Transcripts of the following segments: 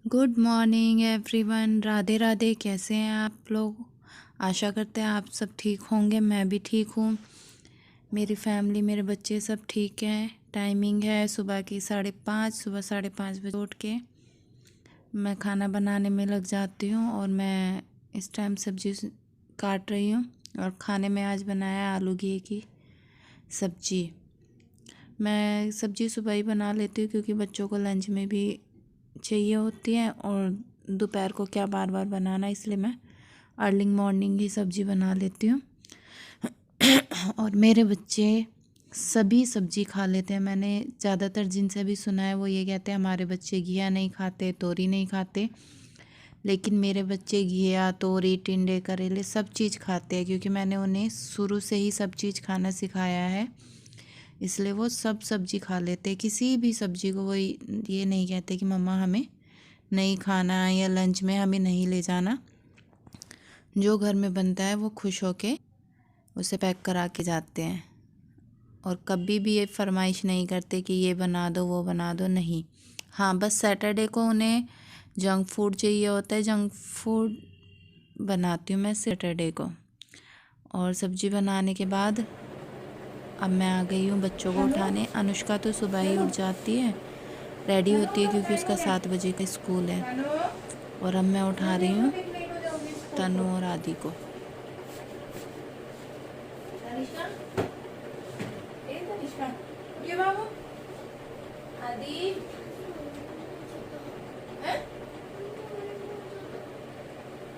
Good morning everyone. Radhe Radhe. कैसे हैं आप लोग? आशा करते हैं आप सब ठीक होंगे। मैं भी ठीक हूँ। मेरी फैमिली, मेरे बच्चे सब ठीक हैं। टाइमिंग है सुबह की 5:30। सुबह 5:30 बजे उठ के मैं खाना बनाने में लग जाती हूँ और मैं इस टाइम सब्जी काट रही हूँ। और खाने में आज बनाया आलू घी की सब्जी। मैं सब्जी सुबह ही बना लेती हूँ क्योंकि बच्चों को लंच में भी चाहिए होती है और दोपहर को क्या बार बार बनाना, इसलिए मैं अर्लिंग मॉर्निंग ही सब्ज़ी बना लेती हूँ। और मेरे बच्चे सभी सब्ज़ी खा लेते हैं। मैंने ज़्यादातर जिनसे भी सुना है वो ये कहते हैं हमारे बच्चे घिया नहीं खाते, तोरी नहीं खाते, लेकिन मेरे बच्चे घिया, तोरी, टिंडे, करेले सब चीज़ खाते हैं क्योंकि मैंने उन्हें शुरू से ही सब चीज़ खाना सिखाया है। इसलिए वो सब सब्ज़ी खा लेते हैं। किसी भी सब्ज़ी को वो ये नहीं कहते कि मम्मा हमें नहीं खाना या लंच में हमें नहीं ले जाना। जो घर में बनता है वो खुश होके उसे पैक करा के जाते हैं और कभी भी ये फरमाइश नहीं करते कि ये बना दो वो बना दो। नहीं, हाँ, बस सैटरडे को उन्हें जंक फूड चाहिए होता है। जंक फूड बनाती हूँ मैं सैटरडे को। और सब्जी बनाने के बाद अब मैं आ गई हूँ बच्चों को उठाने। अनुष्का तो सुबह ही उठ जाती है, रेडी होती है क्योंकि उसका 7 बजे का स्कूल है। और अब मैं उठा रही हूँ तनु और आदि को। आदि,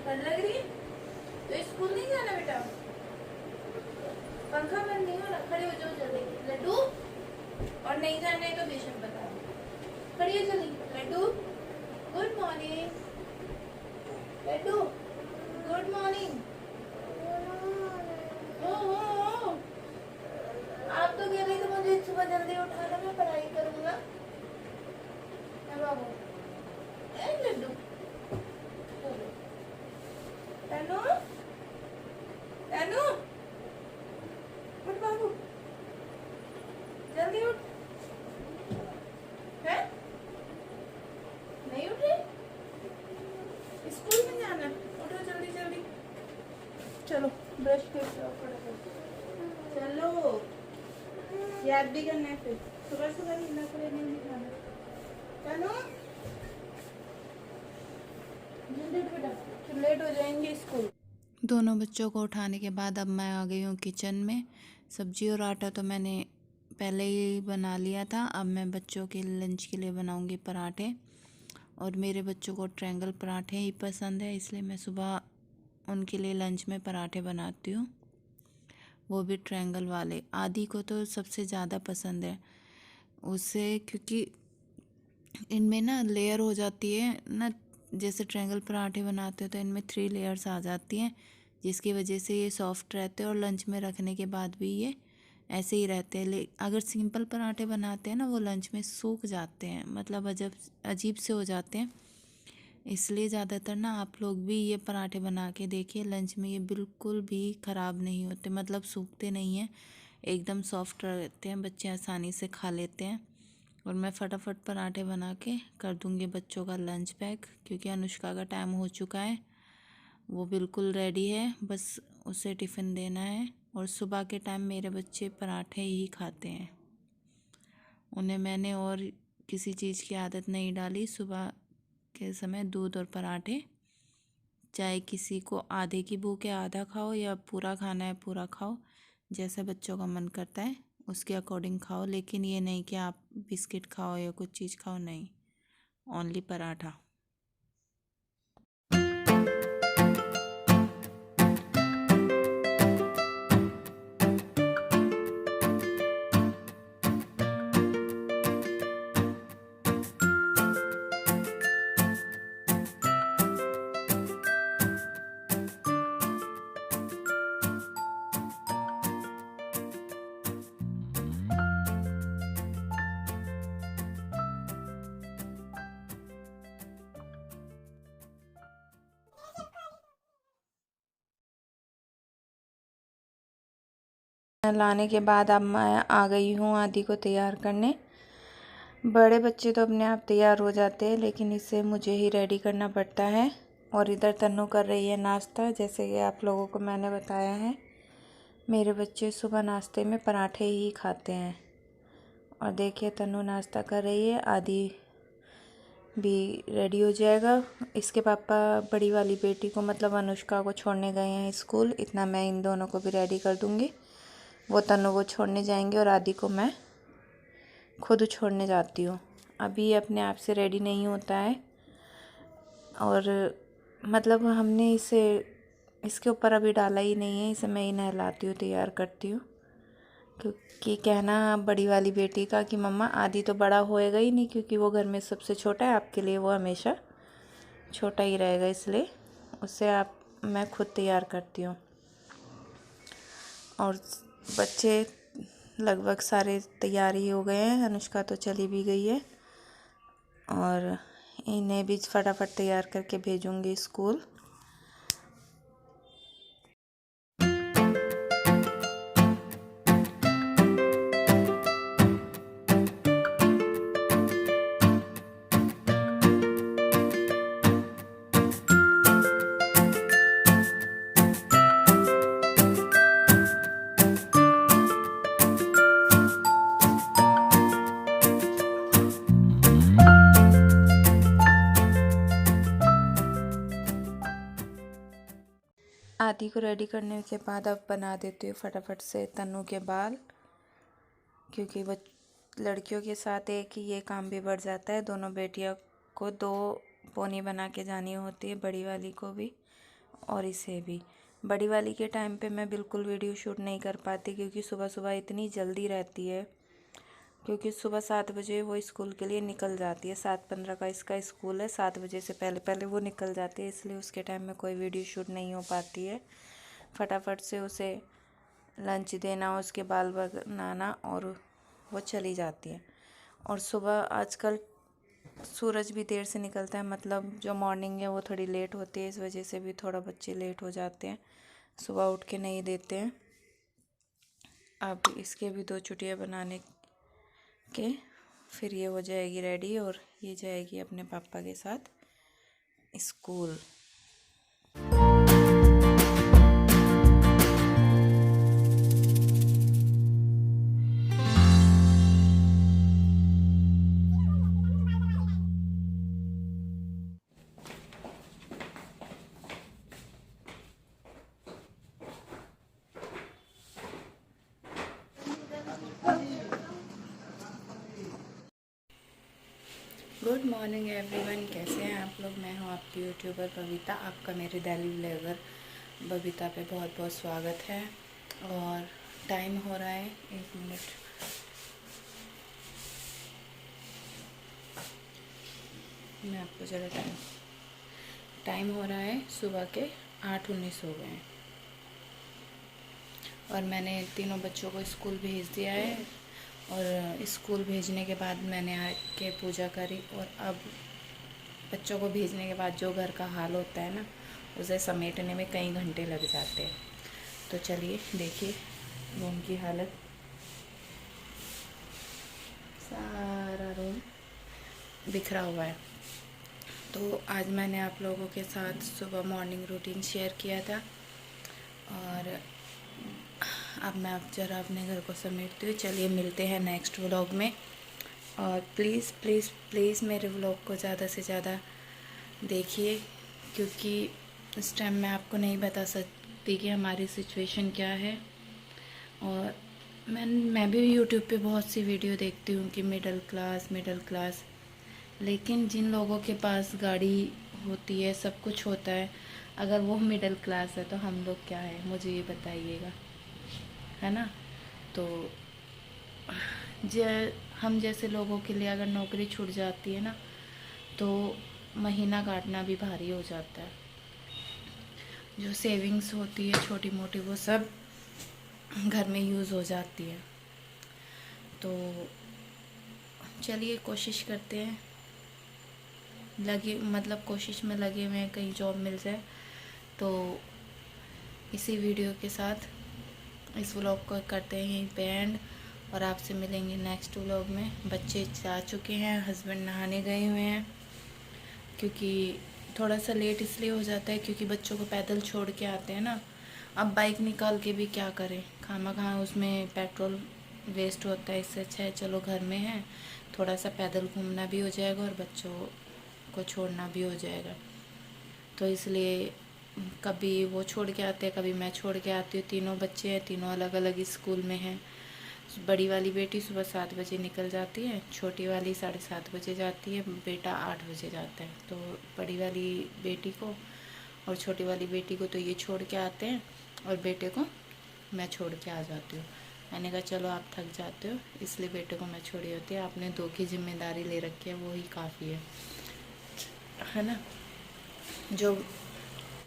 ठंड लग रही है तो स्कूल नहीं जाना बेटा। पंखा बंद नहीं हो रहा, खड़े हो जाओ जल्दी। लड्डू, और नहीं जाना है तो बेशक बता दो। खड़ी हो जल्दी। Laddu, good morning. Laddu, good morning. Oh, आप तो कह रहे थे मुझे सुबह जल्दी उठाना, मैं पढ़ाई करूंगा। बाबू, लड्डू, तनु, तनु, उठ बाबू, जल्दी उठ। है नहीं उठ रही? स्कूल में जाना, उठो जल्दी जल्दी। चलो ब्रश करके आओ फटाफट। चलो, याद भी करना है फिर। सुबह सुबह नींद पूरे नहीं दिखाना। चलो जल्दी उठ बेटा, फिर लेट हो जाएंगे स्कूल। दोनों बच्चों को उठाने के बाद अब मैं आ गई हूँ किचन में। सब्जी और आटा तो मैंने पहले ही बना लिया था। अब मैं बच्चों के लंच के लिए बनाऊँगी पराठे। और मेरे बच्चों को ट्रायंगल पराठे ही पसंद है, इसलिए मैं सुबह उनके लिए लंच में पराठे बनाती हूँ, वो भी ट्रायंगल वाले। आदि को तो सबसे ज़्यादा पसंद है उसे, क्योंकि इनमें ना लेयर हो जाती है ना। जैसे ट्रायंगल पराठे बनाते हो तो इनमें 3 लेयर्स आ जाती हैं, जिसकी वजह से ये सॉफ्ट रहते हैं और लंच में रखने के बाद भी ये ऐसे ही रहते हैं। अगर सिंपल पराठे बनाते हैं ना वो लंच में सूख जाते हैं, मतलब अजीब से हो जाते हैं। इसलिए ज़्यादातर ना आप लोग भी ये पराठे बना के देखिए, लंच में ये बिल्कुल भी ख़राब नहीं होते, मतलब सूखते नहीं हैं, एकदम सॉफ्ट रहते हैं, बच्चे आसानी से खा लेते हैं। और मैं फटाफट पराठे बना के कर दूँगी बच्चों का लंच पैक, क्योंकि अनुष्का का टाइम हो चुका है, वो बिल्कुल रेडी है, बस उसे टिफ़िन देना है। और सुबह के टाइम मेरे बच्चे पराठे ही खाते हैं, उन्हें मैंने और किसी चीज़ की आदत नहीं डाली। सुबह के समय दूध और पराठे, चाहे किसी को आधे की भूख है आधा खाओ, या पूरा खाना है पूरा खाओ, जैसा बच्चों का मन करता है उसके अकॉर्डिंग खाओ। लेकिन ये नहीं कि आप बिस्किट खाओ या कुछ चीज़ खाओ, नहीं, ओनली पराठा। लाने के बाद अब मैं आ गई हूँ आदि को तैयार करने। बड़े बच्चे तो अपने आप तैयार हो जाते हैं, लेकिन इसे मुझे ही रेडी करना पड़ता है। और इधर तन्नू कर रही है नाश्ता। जैसे कि आप लोगों को मैंने बताया है, मेरे बच्चे सुबह नाश्ते में पराठे ही खाते हैं। और देखिए तन्नू नाश्ता कर रही है, आदि भी रेडी हो जाएगा। इसके पापा बड़ी वाली बेटी को मतलब अनुष्का को छोड़ने गए हैं स्कूल। इतना मैं इन दोनों को भी रेडी कर दूँगी। वो तन्नू को छोड़ने जाएंगे और आदि को मैं खुद छोड़ने जाती हूँ। अभी अपने आप से रेडी नहीं होता है, और मतलब हमने इसे इसके ऊपर अभी डाला ही नहीं है। इसे मैं ही नहलाती हूँ, तैयार करती हूँ। क्योंकि कहना बड़ी वाली बेटी का कि मम्मा आदि तो बड़ा होएगा ही नहीं, क्योंकि वो घर में सबसे छोटा है, आपके लिए वो हमेशा छोटा ही रहेगा, इसलिए उससे मैं खुद तैयार करती हूँ। और बच्चे लगभग सारे तैयार ही हो गए हैं। अनुष्का तो चली भी गई है, और इन्हें भी फटाफट तैयार करके भेजूँगी स्कूल। आदि को रेडी करने के बाद अब बना देती हूँ फटाफट से तन्नू के बाल, क्योंकि वो लड़कियों के साथ एक ही ये काम भी बढ़ जाता है। दोनों बेटियों को 2 पोनी बना के जानी होती है, बड़ी वाली को भी और इसे भी। बड़ी वाली के टाइम पे मैं बिल्कुल वीडियो शूट नहीं कर पाती, क्योंकि सुबह सुबह इतनी जल्दी रहती है। क्योंकि सुबह 7 बजे वो स्कूल के लिए निकल जाती है। 7:15 का इसका स्कूल है। 7 बजे से पहले पहले वो निकल जाती है, इसलिए उसके टाइम में कोई वीडियो शूट नहीं हो पाती है। फटाफट से उसे लंच देना, उसके बाल बनाना, और वो चली जाती है। और सुबह आजकल सूरज भी देर से निकलता है, मतलब जो मॉर्निंग है वो थोड़ी लेट होती है। इस वजह से भी थोड़ा बच्चे लेट हो जाते हैं, सुबह उठ के नहीं देते हैं। अब इसके भी 2 चुटिया बनाने के फिर ये हो जाएगी रेडी, और ये जाएगी अपने पापा के साथ स्कूल। गुड मॉर्निंग एवरीवन, कैसे हैं आप लोग। मैं हूं आपकी यूट्यूबर बबीता। आपका मेरे डेली व्लॉगर बबीता पे बहुत बहुत स्वागत है। और टाइम हो रहा है, 1 मिनट, मैं आपको ज़रा टाइम हो रहा है सुबह के 8:19 हो गए हैं। और मैंने तीनों बच्चों को स्कूल भेज दिया है। और स्कूल भेजने के बाद मैंने आके पूजा करी। और अब बच्चों को भेजने के बाद जो घर का हाल होता है ना, उसे समेटने में कई घंटे लग जाते हैं। तो चलिए देखिए रूम की हालत। सारा रूम बिखरा हुआ है। तो आज मैंने आप लोगों के साथ सुबह मॉर्निंग रूटीन शेयर किया था, और अब मैं अब ज़रा अपने घर को समेटती हूँ। चलिए मिलते हैं नेक्स्ट व्लॉग में। और प्लीज़ प्लीज़ प्लीज़ मेरे व्लॉग को ज़्यादा से ज़्यादा देखिए, क्योंकि इस टाइम मैं आपको नहीं बता सकती कि हमारी सिचुएशन क्या है। और मैं भी यूट्यूब पे बहुत सी वीडियो देखती हूँ कि मिडिल क्लास, लेकिन जिन लोगों के पास गाड़ी होती है, सब कुछ होता है, अगर वो मिडिल क्लास है तो हम लोग क्या है, मुझे ये बताइएगा, है ना। तो हम जैसे लोगों के लिए अगर नौकरी छूट जाती है ना, तो महीना काटना भी भारी हो जाता है। जो सेविंग्स होती है छोटी मोटी, वो सब घर में यूज़ हो जाती है। तो चलिए कोशिश करते हैं, कोशिश में लगे हुए हैं, कहीं जॉब मिल जाए। तो इसी वीडियो के साथ इस व्लॉग को करते हैं यहीं पे एंड। और आपसे मिलेंगे नेक्स्ट व्लॉग में। बच्चे जा चुके हैं, हस्बैंड नहाने गए हुए हैं, क्योंकि थोड़ा सा लेट इसलिए हो जाता है क्योंकि बच्चों को पैदल छोड़ के आते हैं ना। अब बाइक निकाल के भी क्या करें, खामा उसमें पेट्रोल वेस्ट होता है। इससे अच्छा है चलो घर में है, थोड़ा सा पैदल घूमना भी हो जाएगा और बच्चों को छोड़ना भी हो जाएगा। तो इसलिए कभी वो छोड़ के आते हैं, कभी मैं छोड़ के आती हूँ। तीनों बच्चे हैं, तीनों अलग अलग स्कूल में हैं। बड़ी वाली बेटी सुबह 7 बजे निकल जाती है, छोटी वाली 7:30 बजे जाती है, बेटा 8 बजे जाता है। तो बड़ी वाली बेटी को और छोटी वाली बेटी को तो ये छोड़ के आते हैं और बेटे को मैं छोड़ के आ जाती हूँ। मैंने कहा चलो आप थक जाते हो इसलिए बेटे को मैं छोड़ी होती है, आपने 2 की जिम्मेदारी ले रखी है, वो ही काफ़ी है ना। जो